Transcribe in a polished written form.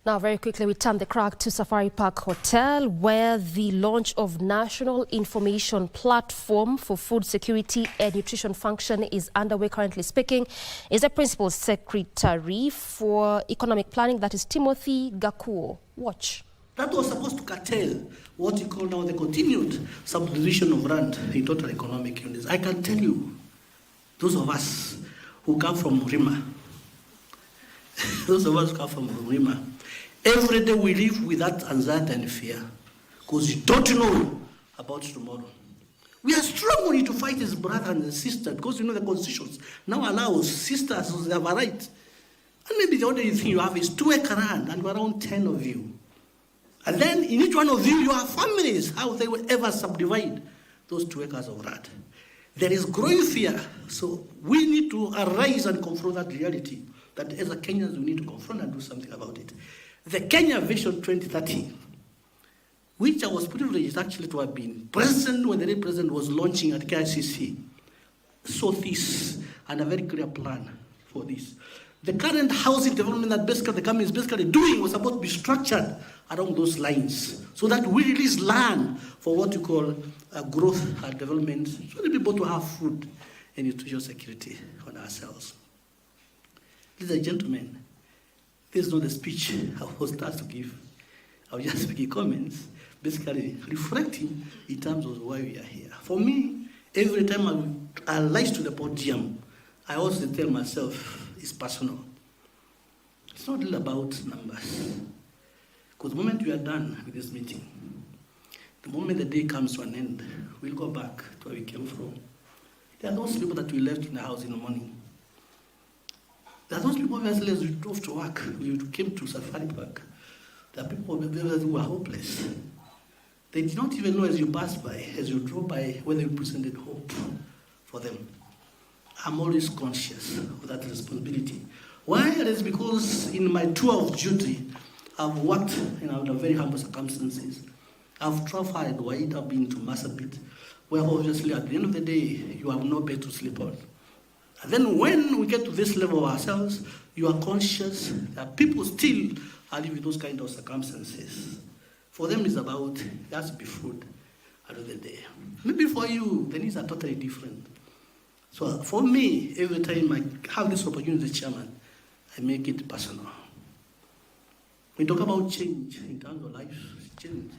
Now, very quickly, we turn the crack to Safari Park Hotel, where the launch of National Information Platform for Food Security and Nutrition Function is underway. Currently speaking is the Principal Secretary for Economic Planning, that is Timothy Gakuo. Watch. That was supposed to curtail what you call now the continued subdivision of rand in total economic units. I can tell you, those of us who come from Rima, every day we live with that anxiety and fear because you don't know about tomorrow. We are strong only to fight as brother and sister because you know the constitutions now allows sisters to have a right. And maybe the only thing you have is 2 acre land and around 10 of you. And then in each one of you, you have families, how they will ever subdivide those 2 acres of land. There is growing fear, so we need to arise and confront that reality that as a Kenyans we need to confront and do something about it. The Kenya Vision 2030, which I was privileged actually to have been present when the late president was launching at KBC, saw this and a very clear plan for this. The current housing development that basically the government is basically doing was about to be structured along those lines so that we release land for what you call growth and development, so that people to have food and nutrition security on ourselves. Ladies and gentlemen, this is not the speech I was asked to give. I was just making comments, basically reflecting in terms of why we are here. For me, every time I rise to the podium, I also tell myself it's personal. It's not really about numbers. Because the moment we are done with this meeting, the moment the day comes to an end, we'll go back to where we came from. There are those people that we left in the house in the morning. There are those people obviously as we drove to work, we came to Safari Park. There are people who were hopeless. They did not even know as you passed by, as you drove by, whether you presented hope for them. I'm always conscious of that responsibility. Why? It is because in my tour of duty, I've worked under very humble circumstances. I've traveled wide, I've been to Marsabit, where obviously at the end of the day, you have no bed to sleep on. And then when we get to this level of ourselves, you are conscious that people still are living with those kind of circumstances. For them, it's about, there has to be food at the end of the day. Maybe for you, the needs are totally different. So for me, every time I have this opportunity as chairman, I make it personal. We talk about change in terms of life, change.